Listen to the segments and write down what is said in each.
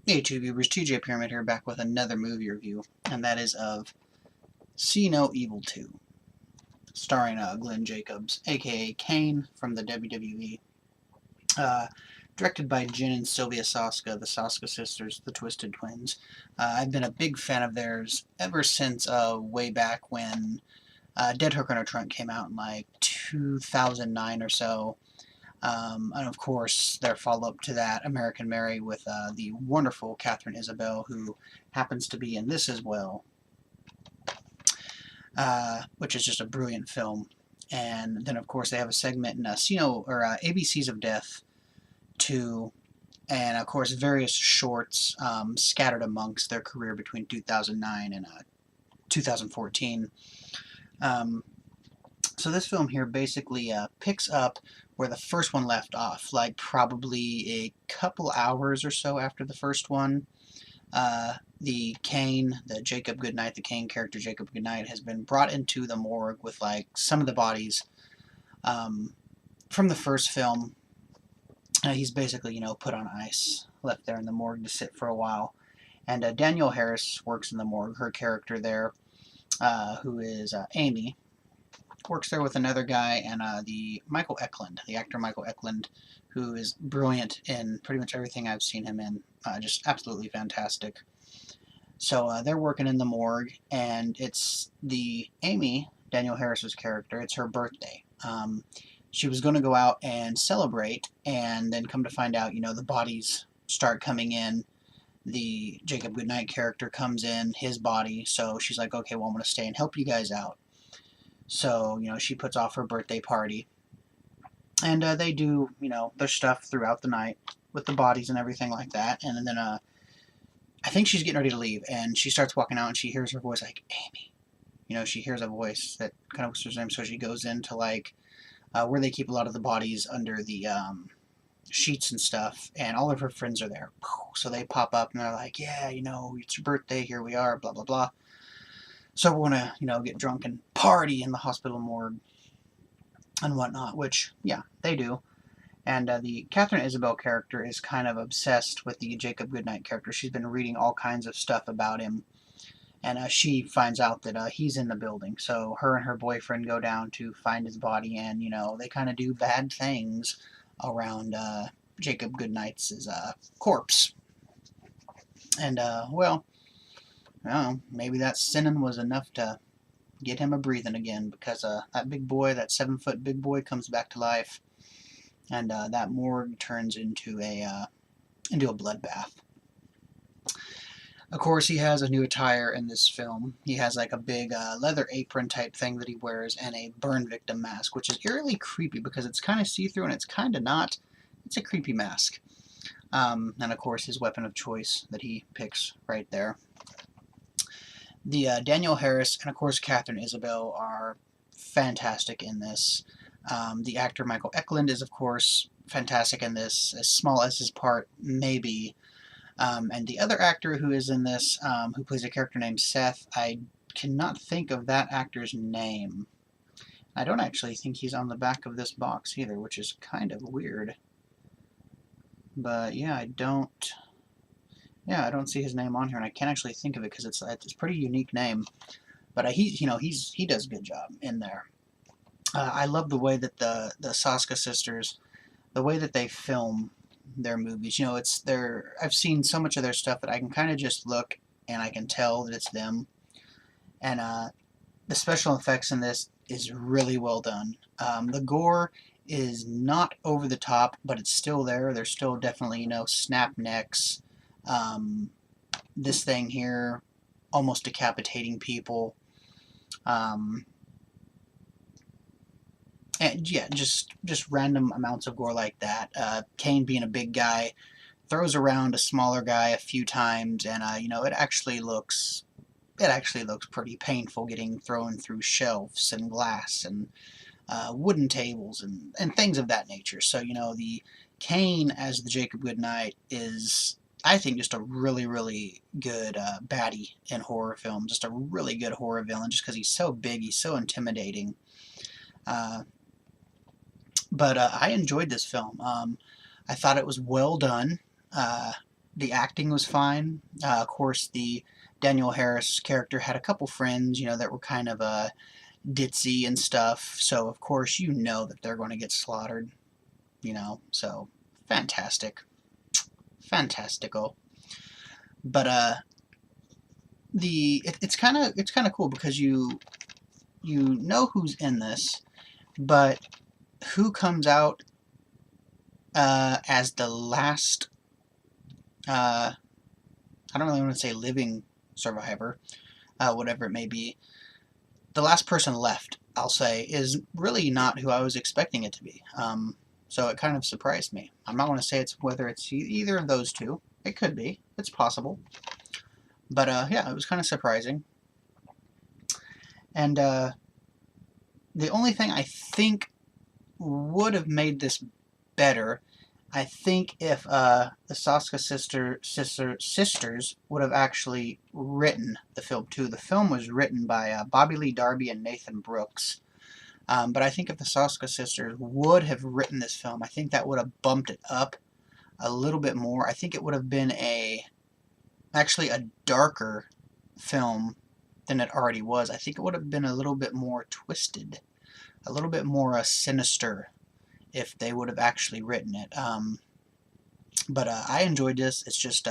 Hey YouTube viewers, TJ Pyramid here, back with another movie review, and that is of See No Evil 2, starring Glenn Jacobs, aka Kane from the WWE, uh, directed by Jen and Sylvia Soska, the Soska Sisters, the Twisted Twins. I've been a big fan of theirs ever since way back when Dead Hook on Her Trunk came out in like 2009 or so. And of course, their follow-up to that, American Mary, with the wonderful Catherine Isabel, who happens to be in this as well, which is just a brilliant film. And then, of course, they have a segment in ABCs of Death 2, and of course, various shorts scattered amongst their career between 2009 and 2014. So this film here basically picks up where the first one left off, like probably a couple hours or so after the first one. The Kane, the Jacob Goodnight, the Kane character Jacob Goodnight, has been brought into the morgue with like some of the bodies from the first film. He's basically, put on ice, left there in the morgue to sit for a while. And Danielle Harris works in the morgue. Her character there, who is Amy, works there with another guy, and the actor Michael Eklund, who is brilliant in pretty much everything I've seen him in, just absolutely fantastic. So they're working in the morgue, and it's Amy, Danielle Harris's character, it's her birthday. She was going to go out and celebrate, and then come to find out, the bodies start coming in. The Jacob Goodnight character comes in, his body, so she's like, okay, well, I'm going to stay and help you guys out. So, she puts off her birthday party. And they do, their stuff throughout the night with the bodies and everything like that. And then I think she's getting ready to leave. And she starts walking out and she hears her voice like, Amy. She hears a voice that kind of whispers her name. So she goes into like where they keep a lot of the bodies under the sheets and stuff. And all of her friends are there. So they pop up and they're like, yeah, it's your birthday. Here we are, blah, blah, blah. So we're going to, get drunk and party in the hospital morgue and whatnot, which, yeah, they do. And the Catherine Isabel character is kind of obsessed with the Jacob Goodnight character. She's been reading all kinds of stuff about him, and she finds out that he's in the building. So her and her boyfriend go down to find his body, and, they kind of do bad things around Jacob Goodnight's corpse. And, well, I don't know, maybe that sinning was enough to get him a breathing again, because that big boy, that 7-foot big boy, comes back to life, and that morgue turns into a bloodbath. Of course, he has a new attire in this film. He has like a big leather apron type thing that he wears, and a burn victim mask, which is eerily creepy because it's kind of see-through and it's kind of not. It's a creepy mask. And of course, his weapon of choice that he picks right there. The Danielle Harris and, of course, Catherine Isabel are fantastic in this. The actor Michael Eklund is, of course, fantastic in this, as small as his part may be. And the other actor who is in this, who plays a character named Seth, I cannot think of that actor's name. I don't actually think he's on the back of this box either, which is kind of weird. But yeah, I don't see his name on here, and I can't actually think of it because it's a pretty unique name. But he does a good job in there. I love the way that the Soska Sisters, the way that they film their movies. I've seen so much of their stuff that I can kind of just look and I can tell that it's them. And the special effects in this is really well done. The gore is not over the top, but it's still there. There's still definitely, snap necks. This thing here, almost decapitating people. And yeah, just random amounts of gore like that. Kane, being a big guy, throws around a smaller guy a few times, and it actually looks pretty painful, getting thrown through shelves and glass and wooden tables and things of that nature. So the Kane as the Jacob Goodnight is, I think, just a really, really good baddie in horror film. Just a really good horror villain, just because he's so big, he's so intimidating. But I enjoyed this film. I thought it was well done. The acting was fine. Of course, the Daniel Harris character had a couple friends, that were kind of ditzy and stuff. So of course you know that they're going to get slaughtered. So fantastic, fantastical. But it's kind of cool because you know who's in this, but who comes out as the last, I don't really want to say living survivor, whatever it may be, the last person left, I'll say, is really not who I was expecting it to be. So it kind of surprised me. I'm not going to say it's whether it's either of those two. It could be. It's possible. But yeah, it was kind of surprising. And the only thing I think would have made this better, I think if the Soska Sisters would have actually written the film too. The film was written by Bobby Lee Darby and Nathan Brooks. But I think if the Soska Sisters would have written this film, I think that would have bumped it up a little bit more. I think it would have been actually a darker film than it already was. I think it would have been a little bit more twisted, a little bit more sinister if they would have actually written it. But I enjoyed this. It's just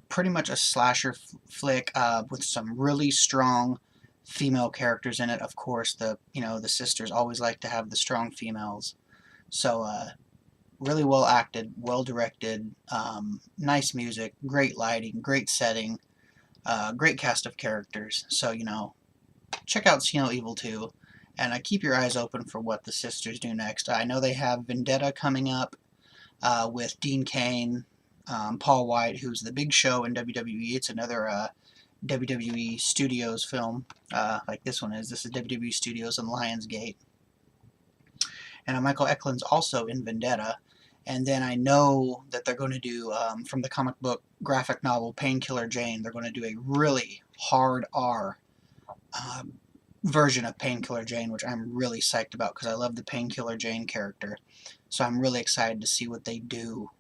pretty much a slasher flick with some really strong female characters in it. Of course, the sisters always like to have the strong females. So really well acted, well directed, nice music, great lighting, great setting, great cast of characters. So check out See No Evil 2, and keep your eyes open for what the sisters do next. I know they have Vendetta coming up with Dean Kane, Paul White, who's the Big Show in WWE. It's another WWE Studios film, like this one is. This is WWE Studios in Lionsgate. And Michael Eklund's also in Vendetta. And then I know that they're going to do, from the comic book graphic novel Painkiller Jane, they're going to do a really hard R version of Painkiller Jane, which I'm really psyched about because I love the Painkiller Jane character. So I'm really excited to see what they do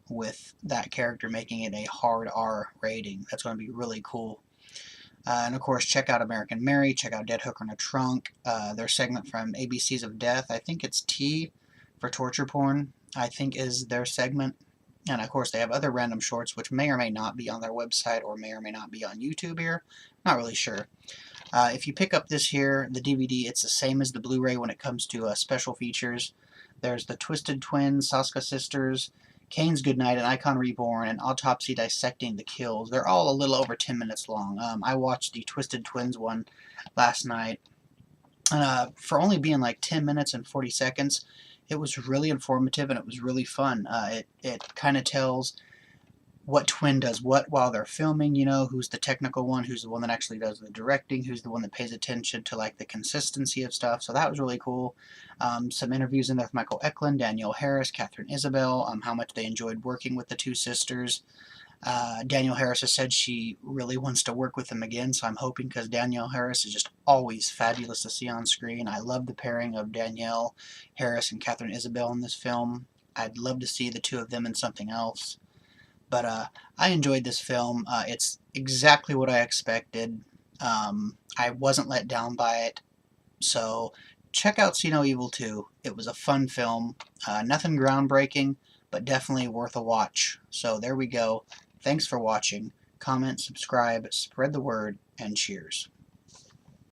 with that character, making it a hard R rating. That's going to be really cool. And of course, check out American Mary, check out Dead Hooker in a Trunk, their segment from ABCs of Death. I think it's T for torture porn, I think is their segment. And of course, they have other random shorts, which may or may not be on their website or may not be on YouTube here. Not really sure. If you pick up this here, the DVD, it's the same as the Blu-ray when it comes to special features. There's the Twisted Twins, Soska Sisters, Kane's Goodnight, and Icon Reborn, and Autopsy Dissecting the Kills. They're all a little over 10 minutes long. I watched the Twisted Twins one last night. For only being like 10 minutes and 40 seconds, it was really informative and it was really fun. It kind of tells what twin does what while they're filming, who's the technical one, who's the one that actually does the directing, who's the one that pays attention to like the consistency of stuff. So that was really cool. Some interviews in there with Michael Eklund, Danielle Harris, Catherine Isabel, how much they enjoyed working with the two sisters. Danielle Harris has said she really wants to work with them again, so I'm hoping, because Danielle Harris is just always fabulous to see on screen. I love the pairing of Danielle Harris and Catherine Isabel in this film. I'd love to see the two of them in something else. But I enjoyed this film. It's exactly what I expected. I wasn't let down by it. So check out See No Evil 2. It was a fun film. Nothing groundbreaking, but definitely worth a watch. So there we go. Thanks for watching. Comment, subscribe, spread the word, and cheers.